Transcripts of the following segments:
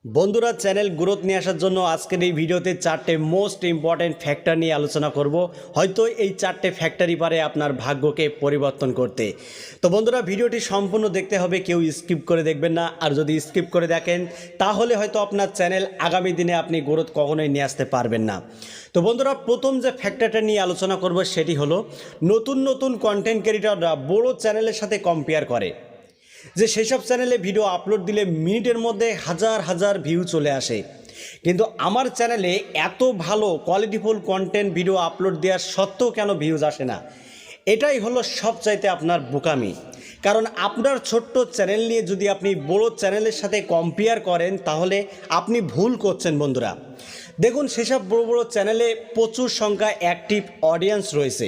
বন্ধুরা channel growth নিয়ে আসার জন্য আজকের এই ভিডিওতে চারটে মোস্ট ইম্পর্ট্যান্ট ফ্যাক্টর নিয়ে আলোচনা করব। হয়তো এই চারটে ফ্যাক্টরই পারে আপনার ভাগ্যকে পরিবর্তন করতে। তো বন্ধুরা ভিডিওটি সম্পূর্ণ দেখতে হবে, কেউ স্কিপ করে দেখবেন না। আর যদি স্কিপ করে দেখেন তাহলে হয়তো আপনার চ্যানেল আগামী দিনে আপনি গ্রোথ কখনোই নিয়ে আসতে পারবেন না। তো বন্ধুরা প্রথম যে ফ্যাক্টরটা নিয়ে আলোচনা করব সেটি হলো নতুন নতুন কন্টেন্ট ক্রিয়েটররা বড় চ্যানেলের সাথে কম্পেয়ার করে, যে সেই সব চ্যানেলে ভিডিও আপলোড দিলে মিনিটের মধ্যে হাজার হাজার ভিউ চলে আসে, কিন্তু আমার চ্যানেলে এত ভালো কোয়ালিটিফুল কন্টেন্ট ভিডিও আপলোড দেওয়ার সত্ত্বেও কেন ভিউজ আসে না। এটাই হলো সবচাইতে আপনার বোকামি। কারণ আপনার ছোট্ট চ্যানেল নিয়ে যদি আপনি বড় চ্যানেলের সাথে কম্পেয়ার করেন তাহলে আপনি ভুল করছেন। বন্ধুরা দেখুন, সেসব বড় বড় চ্যানেলে প্রচুর সংখ্যায় অ্যাক্টিভ অডিয়েন্স রয়েছে,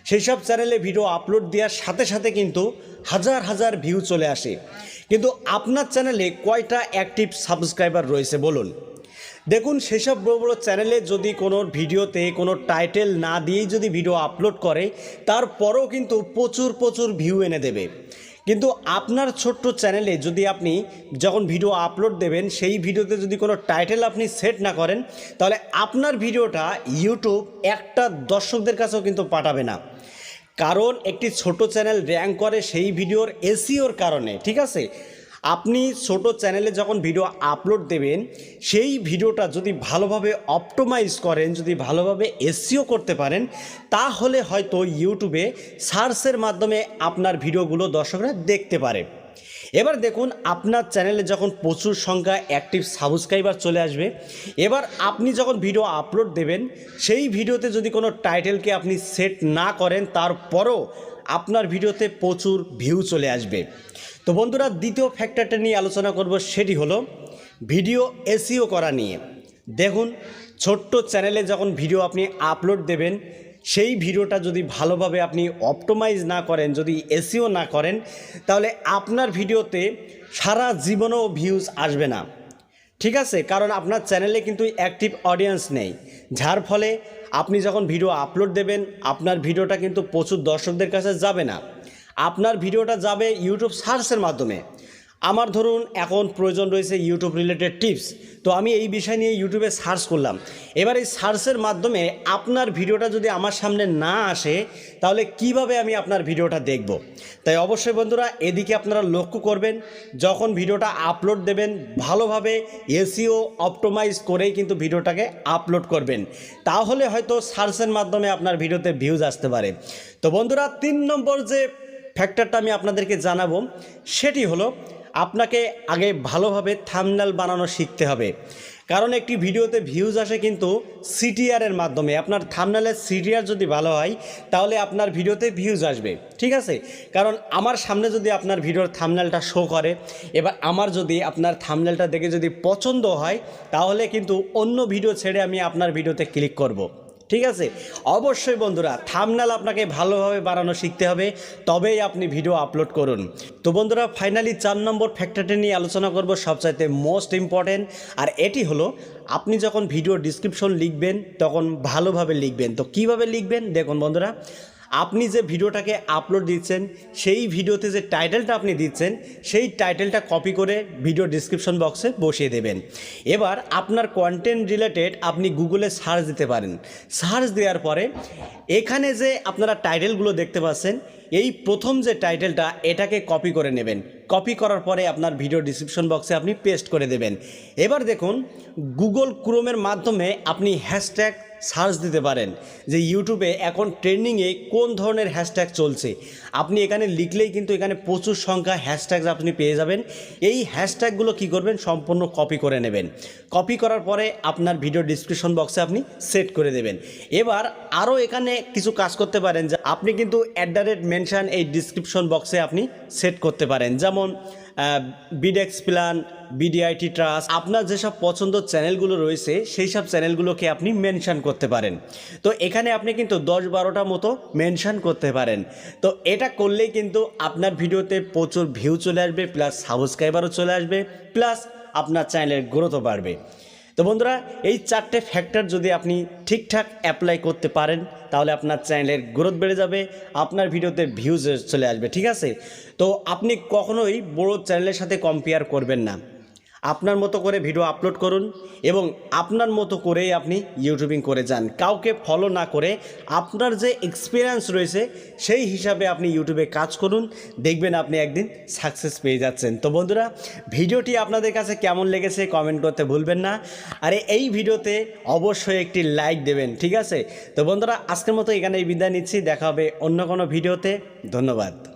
সেই সব চ্যানেলে ভিডিও আপলোড দেওয়ার সাথে সাথে কিন্তু হাজার হাজার ভিউ চলে আসে, কিন্তু আপনার চ্যানেলে কয়টা অ্যাক্টিভ সাবস্ক্রাইবার রয়েছে বলুন। দেখুন, সেসব বড় বড় চ্যানেলে যদি কোনো ভিডিওতে কোনো টাইটেল না দিয়েই যদি ভিডিও আপলোড করে তারপরেও কিন্তু প্রচুর প্রচুর ভিউ এনে দেবে, কিন্তু আপনার ছোট্ট চ্যানেলে যদি আপনি যখন ভিডিও আপলোড দেবেন সেই ভিডিওতে যদি কোনো টাইটেল আপনি সেট না করেন তাহলে আপনার ভিডিওটা ইউটিউব একটা দর্শকদের কাছেও কিন্তু পাঠাবে না। কারণ একটি ছোট চ্যানেল র্যাঙ্ক করে সেই ভিডিওর এসইওর কারণে। ঠিক আছে, আপনি ছোট চ্যানেলে যখন ভিডিও আপলোড দেবেন সেই ভিডিওটা যদি ভালোভাবে অপটোমাইজ করেন, যদি ভালোভাবে এসইও করতে পারেন তাহলে হয়তো ইউটিউবে সার্চের মাধ্যমে আপনার ভিডিওগুলো দর্শকরা দেখতে পারে। এবার দেখুন, আপনার চ্যানেলে যখন প্রচুর সংখ্যা অ্যাক্টিভ সাবস্ক্রাইবার চলে আসবে, এবার আপনি যখন ভিডিও আপলোড দেবেন সেই ভিডিওতে যদি কোনো টাইটেলকে আপনি সেট না করেন তারপরও আপনার ভিডিওতে প্রচুর ভিউ চলে আসবে। তো বন্ধুরা দ্বিতীয় ফ্যাক্টরটা নিয়ে আলোচনা করব, সেটি হলো ভিডিও এসইও করা নিয়ে। দেখুন, ছোট্ট চ্যানেলে যখন ভিডিও আপনি আপলোড দেবেন সেই ভিডিওটা যদি ভালোভাবে আপনি অপটোমাইজ না করেন, যদি এসইও না করেন তাহলে আপনার ভিডিওতে সারা জীবনেও ভিউজ আসবে না। ঠিক আছে, কারণ আপনার চ্যানেলে কিন্তু অ্যাক্টিভ অডিয়েন্স নেই, যার ফলে আপনি যখন ভিডিও আপলোড দেবেন আপনার ভিডিওটা কিন্তু প্রচুর দর্শকদের কাছে যাবে না, আপনার ভিডিওটা যাবে ইউটিউব সার্চের মাধ্যমে। আমার ধরুন এখন প্রয়োজন রয়েছে ইউটিউব রিলেটেড টিপস, তো আমি এই বিষয় নিয়ে ইউটিউবে সার্চ করলাম। এবার এই সার্চের মাধ্যমে আপনার ভিডিওটা যদি আমার সামনে না আসে তাহলে কিভাবে আমি আপনার ভিডিওটা দেখব? তাই অবশ্যই বন্ধুরা এদিকে আপনারা লক্ষ্য করবেন, যখন ভিডিওটা আপলোড দেবেন ভালোভাবে এসইও অপটোমাইজ করেই কিন্তু ভিডিওটাকে আপলোড করবেন, তাহলে হয়তো সার্চের মাধ্যমে আপনার ভিডিওতে ভিউজ আসতে পারে। তো বন্ধুরা 3 নম্বর যে ফ্যাক্টরটা আমি আপনাদেরকে জানাবো সেটি হলো আপনাকে আগে ভালোভাবে থাম্বনেল বানানো শিখতে হবে। কারণ একটি ভিডিওতে ভিউজ আসে কিন্তু সিটিআরের মাধ্যমে। আপনার থাম্বনেলের সিটিআর যদি ভালো হয় তাহলে আপনার ভিডিওতে ভিউজ আসবে। ঠিক আছে, কারণ আমার সামনে যদি আপনার ভিডিওর থাম্বনেলটা শো করে, এবার আমার যদি আপনার থাম্বনেলটা দেখে যদি পছন্দ হয় তাহলে কিন্তু অন্য ভিডিও ছেড়ে আমি আপনার ভিডিওতে ক্লিক করব। ঠিক আছে, অবশ্যই বন্ধুরা থাম্বনেল আপনাকে ভালোভাবে বানানো শিখতে হবে, তবেই আপনি ভিডিও আপলোড করুন। তো বন্ধুরা ফাইনালি 4 নম্বর ফ্যাক্টরটি নিয়ে আলোচনা করব, সবচাইতে মোস্ট ইম্পর্টেন্ট। আর এটি হলো আপনি যখন ভিডিও ডিসক্রিপশন লিখবেন তখন ভালোভাবে লিখবেন। তো কিভাবে লিখবেন দেখুন বন্ধুরা, আপনি যে ভিডিওটাকে আপলোড দিচ্ছেন সেই ভিডিওতে যে টাইটেলটা আপনি দিচ্ছেন সেই টাইটেলটা কপি করে ভিডিও ডিসক্রিপশন বক্সে বসিয়ে দেবেন। এবার আপনার কন্টেন্ট রিলেটেড আপনি গুগলে সার্চ দিতে পারেন। সার্চ দেওয়ার পরে এখানে যে আপনারা টাইটেলগুলো দেখতে পাচ্ছেন এই প্রথম যে টাইটেলটা এটাকে কপি করে নেবেন। কপি করার পরে আপনার ভিডিও ডিসক্রিপশন বক্সে আপনি পেস্ট করে দেবেন। এবার দেখুন, গুগল ক্রোমের মাধ্যমে আপনি হ্যাশট্যাগ সার্চ দিতে পারেন যে ইউটিউবে এখন ট্রেন্ডিংয়ে কোন ধরনের হ্যাশট্যাগ চলছে। আপনি এখানে লিখলেই কিন্তু এখানে প্রচুর সংখ্যা হ্যাশট্যাগ আপনি পেয়ে যাবেন। এই হ্যাশট্যাগুলো কী করবেন, সম্পূর্ণ কপি করে নেবেন। কপি করার পরে আপনার ভিডিও ডিসক্রিপশন বক্সে আপনি সেট করে দেবেন। এবার আরও এখানে কিছু কাজ করতে পারেন, যে আপনি কিন্তু @ এই ডিসক্রিপশন বক্সে আপনি সেট করতে পারেন, যেমন বিডেক্স প্ল্যান, বিডিআইটি ট্রাস্ট, আপনার যেসব পছন্দ চ্যানেলগুলো রয়েছে সেই সব চ্যানেলগুলোকে আপনি মেনশন করতে পারেন। তো এখানে আপনি কিন্তু 10-12টা মতো মেনশন করতে পারেন। তো এটা করলেই কিন্তু আপনার ভিডিওতে প্রচুর ভিউ চলে আসবে, প্লাস সাবস্ক্রাইবারও চলে আসবে, প্লাস আপনার চ্যানেলের গ্রোথও বাড়বে। তো বন্ধুরা এই 4টে ফ্যাক্টর যদি আপনি ঠিকঠাক অ্যাপ্লাই করতে পারেন তাহলে আপনার চ্যানেলের গ্রোথ বেড়ে যাবে, আপনার ভিডিওতে ভিউজ চলে আসবে। ঠিক আছে, তো আপনি কখনোই বড় চ্যানেলের সাথে কম্পেয়ার করবেন না। আপনার মতো করে ভিডিও আপলোড করুন এবং আপনার মতো করেই আপনি ইউটিউবিং করে যান। কাউকে ফলো না করে আপনার যে এক্সপিরিয়েন্স রয়েছে সেই হিসাবে আপনি ইউটিউবে কাজ করুন, দেখবেন আপনি একদিন সাকসেস পেয়ে যাচ্ছেন। তো বন্ধুরা, ভিডিওটি আপনাদের কাছে কেমন লেগেছে কমেন্ট করতে ভুলবেন না। আর এই ভিডিওতে অবশ্যই একটি লাইক দেবেন, ঠিক আছে? তো বন্ধুরা, আজকের মতো এখানেই বিদায় নিচ্ছি। দেখা হবে অন্য কোনো ভিডিওতে। ধন্যবাদ।